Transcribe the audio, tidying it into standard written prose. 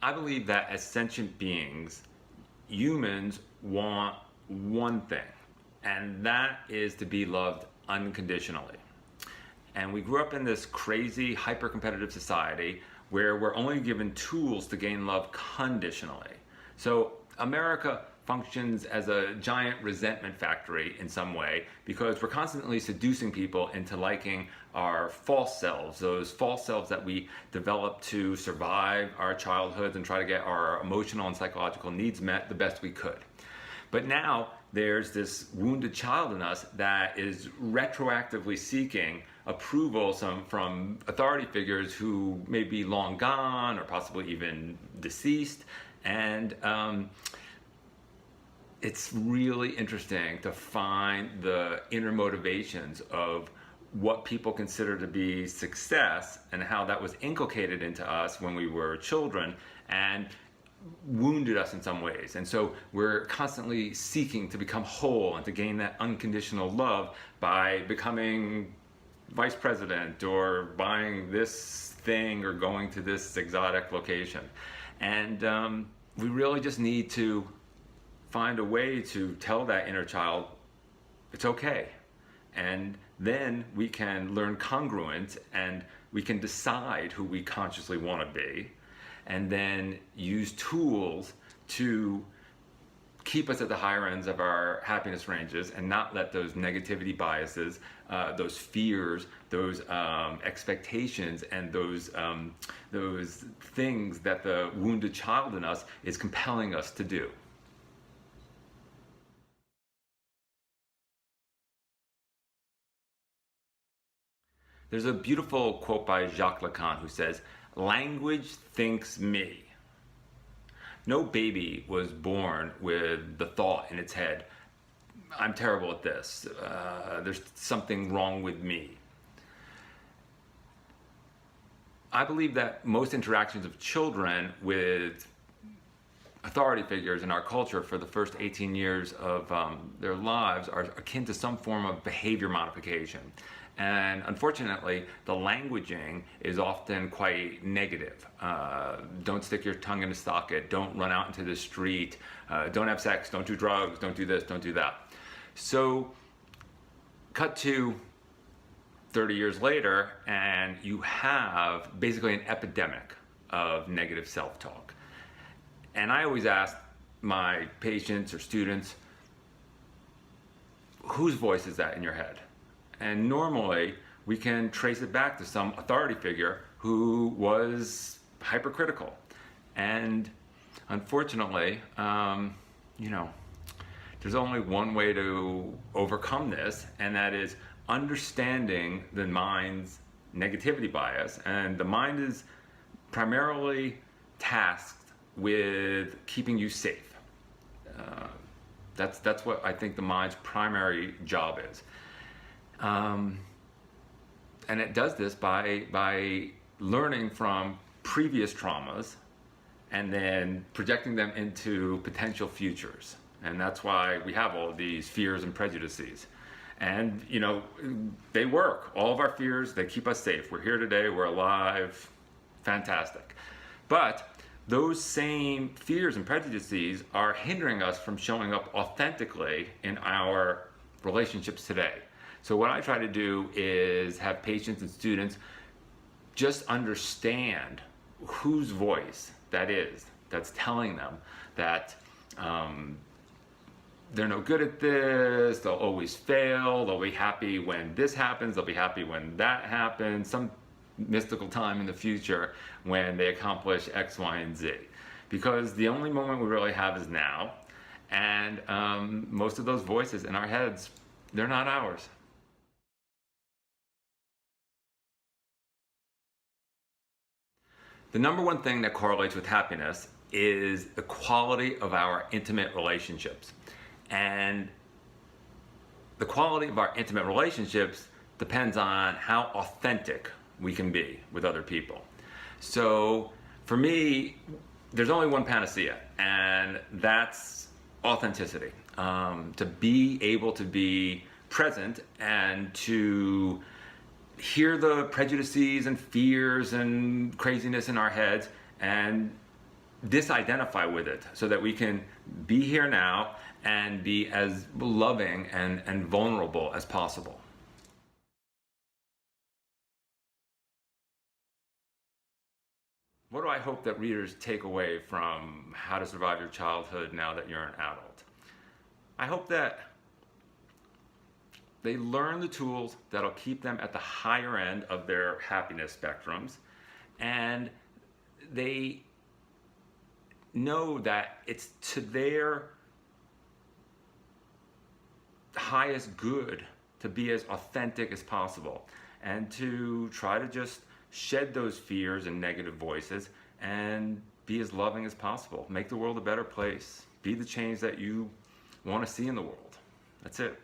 I believe that as sentient beings, humans want one thing, and that is to be loved unconditionally. And we grew up in this crazy, hyper competitive society where we're only given tools to gain love conditionally. So, America functions as a giant resentment factory in some way because we're constantly seducing people into liking our false selves, those false selves that we developed to survive our childhoods and try to get our emotional and psychological needs met the best we could. But now there's this wounded child in us that is retroactively seeking approval from authority figures who may be long gone or possibly even deceased. And it's really interesting to find the inner motivations of what people consider to be success and how that was inculcated into us when we were children and wounded us in some ways. And so we're constantly seeking to become whole and to gain that unconditional love by becoming vice president or buying this thing or going to this exotic location. And we really just need to find a way to tell that inner child it's okay. And then we can learn congruent and we can decide who we consciously want to be, and then use tools to keep us at the higher ends of our happiness ranges and not let those negativity biases, those fears, those expectations, and those things that the wounded child in us is compelling us to do. There's a beautiful quote by Jacques Lacan who says, "Language thinks me." No baby was born with the thought in its head, I'm terrible at this, there's something wrong with me. I believe that most interactions of children with authority figures in our culture for the first 18 years of their lives are akin to some form of behavior modification. And unfortunately, the languaging is often quite negative. Don't stick your tongue in a socket, don't run out into the street, don't have sex, don't do drugs, don't do this, don't do that. So, cut to 30 years later, and you have basically an epidemic of negative self-talk. And I always ask my patients or students, whose voice is that in your head? And normally we can trace it back to some authority figure who was hypercritical. And unfortunately, there's only one way to overcome this, and that is understanding the mind's negativity bias. And the mind is primarily tasked with keeping you safe. That's what I think the mind's primary job is. And it does this by learning from previous traumas and then projecting them into potential futures. And that's why we have all of these fears and prejudices. And, they work. All of our fears, they keep us safe. We're here today, we're alive, fantastic. But those same fears and prejudices are hindering us from showing up authentically in our relationships today. So what I try to do is have patients and students just understand whose voice that is that's telling them that they're no good at this, they'll always fail, they'll be happy when this happens, they'll be happy when that happens, some mystical time in the future when they accomplish X, Y, and Z. Because the only moment we really have is now, and most of those voices in our heads, they're not ours. The number one thing that correlates with happiness is the quality of our intimate relationships. And the quality of our intimate relationships depends on how authentic we can be with other people. So for me, there's only one panacea, and that's authenticity. To be able to be present and to hear the prejudices and fears and craziness in our heads and disidentify with it so that we can be here now and be as loving and vulnerable as possible. What do I hope that readers take away from How to Survive Your Childhood Now That You're an Adult? I hope that they learn the tools that'll keep them at the higher end of their happiness spectrums, and they know that it's to their highest good to be as authentic as possible and to try to just shed those fears and negative voices and be as loving as possible. Make the world a better place. Be the change that you want to see in the world. That's it.